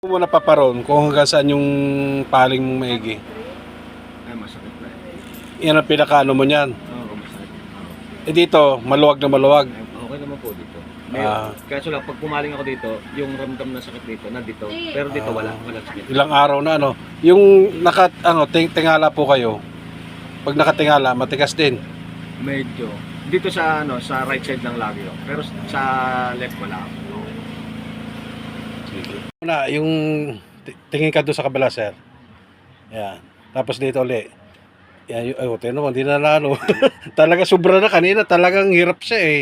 Mo napaparoon kung hanggang saan yung paling mong maigi. Ay, masakit na eh. Yan ang pinakaano mo niyan. Oo, masakit. Oo. Eh dito, maluwag na maluwag. Ay, okay naman po dito. May, Ah. kaso lang, pag pumaling ako dito, yung ramdam na sakit dito, nandito. Pero dito wala, walang sakit. Ilang araw na ano. Yung tingala po kayo. Pag nakatingala, matigas din. Medyo. Dito sa sa right side lang lagi yun. Pero sa left wala. Una, yung tingin ka doon sa kabila, sir. Yan. Tapos dito uli. Yan, tingnan mo, hindi na ano. Talaga sobra na kanina, talagang hirap siya eh.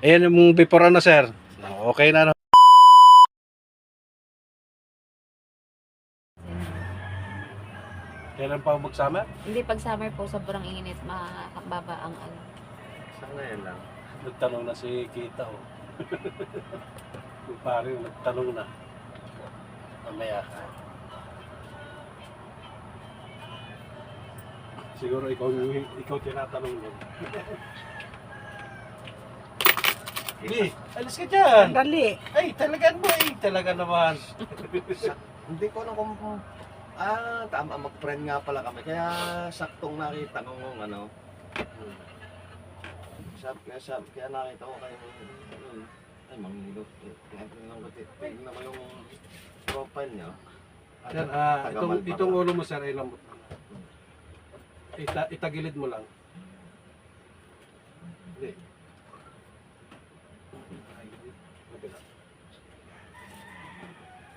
Ayan yung before na, sir. Okay na, ano. Kailan pa mag-summer? Hindi, pag summer po, sobrang init, makakababa ang ano. Sana yan lang. Nagtanong na si Kita, oh. Yung pare, nagtanong na. Mamaya ka. Siguro ikaw tinatanong mo. Hindi, alis ka dyan. Dali. Ay, talaga mo eh. Talaga naman. Hindi ko alam kung tama, mag-friend nga pala kami. Kaya saktong nakita ko kung ano. Kaya nakita ko kayo. Ay, manghilot. Tingnan mo yung profile niya. Yan, itong ulo mo, sir, ay lambot lang. Itagilid mo lang. Hindi.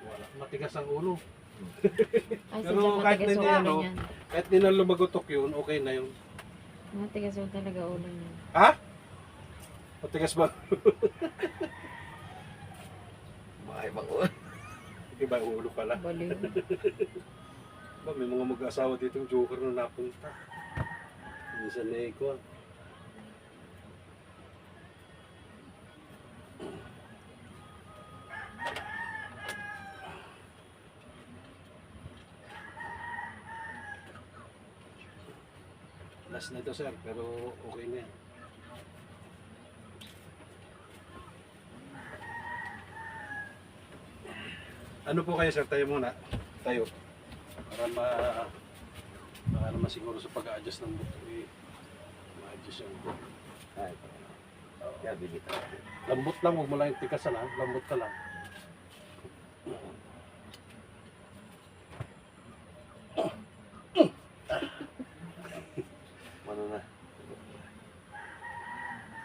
Wala. Matigas ang ulo. Ay, Pero sadya kahit matigas hindi yung ano, ulo niyan. kahit di na lumagotok yun, okay na yun. Matigas yung talaga ulo niyan. Ha? Matigas ba? Mga ibang ulo. Iba yung ulo pala. Baliw. Ba, may mga mag-asawa dito yung joker na napunta. Minsan na ikaw. Last na ito, sir, pero okay na yan. Ano po kayo, sir? Tayo muna. Tayo. Para baka naman siguro sa pag-a-adjust ng buto eh. Ma-adjust yung buto. Ay, kaya bigit ako. Lambot lang, huwag mo lang yung tikasan ha. Lambot ka lang. Ano na?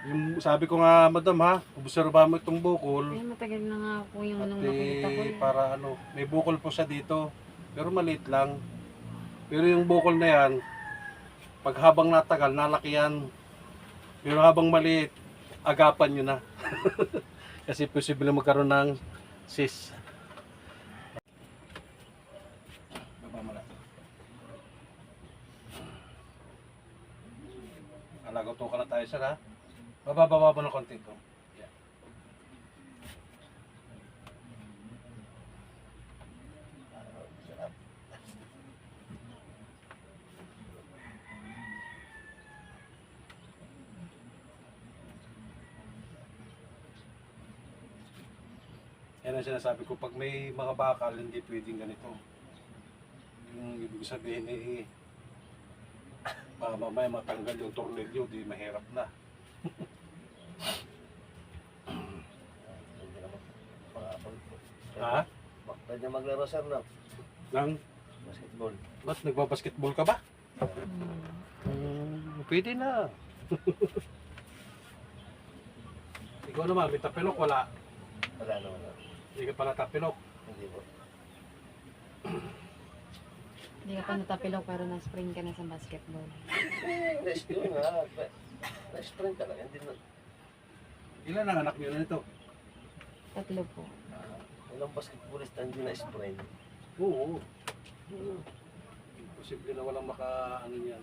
Yung sabi ko nga, madam ha, obserba mo itong bukol. Ay, matagal na nga po yung At anong nakita ko. para ano, may bukol po siya dito. Pero maliit lang. Pero yung bukol na yan, pag habang natagal, nalaki yan. Pero habang maliit, agapan nyo na. Kasi posible magkaroon ng cyst. Baba mo lang. Alagoto ka na tayo, sir ha. Baba mo ng konti ito. Yan. Yan ang sinasabi ko, pag may mga bakal, hindi pwedeng ganito. Yung ibig sabihin eh, baka mamaya matanggal yung tornilyo, di mahirap na. Ha? Pwede maglaro sir no? Nang, Basketball. ba't nagbabasketball ka ba? Pwede na. Ikaw naman, may tapilok, wala. Wala naman. Hindi ka pala tapilok. Hindi po. Hindi ka pa natapilok pero na-spring ka na sa basketball. Nice yun nga. Nice friend ka lang. Hindi na. Ilan ang anak niyo na nito? 3 po. Walang basketballista hindi na sprain. Oo. Posible na walang ano niyan.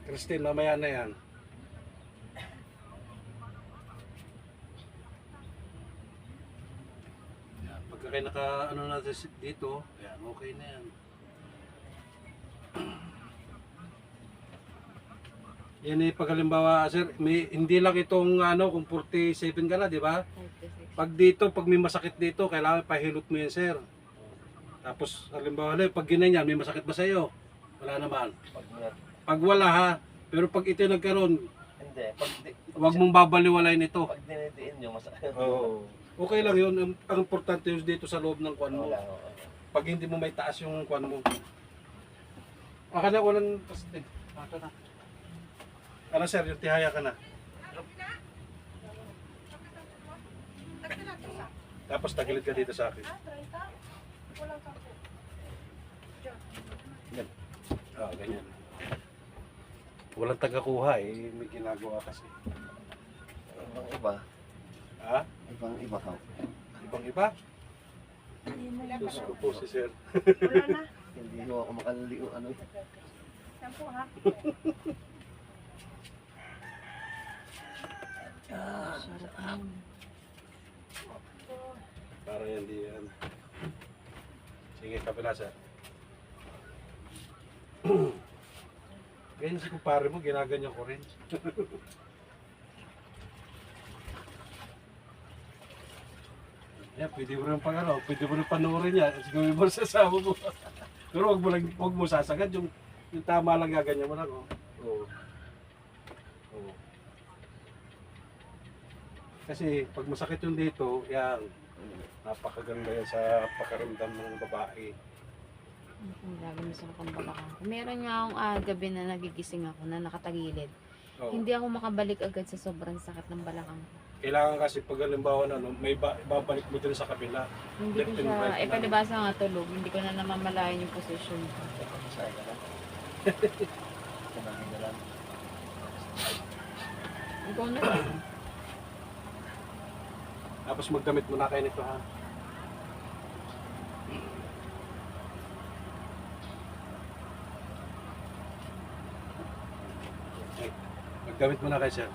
Christine, mamaya na yan. Pagka kayo ano natin dito, yan, okay na yan. Yan eh, pag halimbawa, sir, hindi lang itong ano, kung 47 ka na, di ba? 5 to 6. Pag dito, pag may masakit dito, kailangan pahilot mo yan, sir. Tapos, halimbawa, pag ginanyan, may masakit ba sa'yo? Wala naman. Pag Pag wala ha, pero pag ito nagkaroon, hindi, pag huwag mong babaliwalayin ito. pag dinidiin nyo, masakit. Oo. Okay lang yun. Ang importante yun dito sa loob ng kwan mo. Wala, wala. Pag hindi mo may taas yung kwan mo. Aka na, walang pastig. Aka na. Ano sir, yung tihaya ka na. Tapos tagilid ka dito sa akin. Yan. Ganyan. Walang tagakuha eh. May ginagawa kasi. Ibang iba, Ha? ibang iba ka. Ibang iba? Diyos ko po si sir. Hindi mo ako makalaliw ano. Sarap naman. Para yan di yan. Sige, kapila sir. Ganyan si kumpare mo, ginaganyan ko rin. Yan, pwede mo rin pag ano, pwede mo rin panoorin yan. Siguro mo sa sama mo. Pero wag mo sasagad, yung tama lang gaganyan mo lang. Oh. Oo. Oo. Kasi pag masakit yung dito, yan, napakaganda yan sa pakaramdam ng babae. Ang lagi masakit ang balakang ko. Meron nga akong gabi na nagigising ako na nakatagilid. Oo. Hindi ako makabalik agad sa sobrang sakit ng balakang ko. Kailangan kasi pag halimbawa na, no, may babalik mo din sa kabila. Hindi ko Left and siya, right lang. palibasa nga tulog, hindi ko na namamalayan yung position ko. Masaya ka na. Kumain na lang. Ikaw na lang. Tapos magdamit mo na kayo nito ha. Okay. Magdamit mo na kayo sir.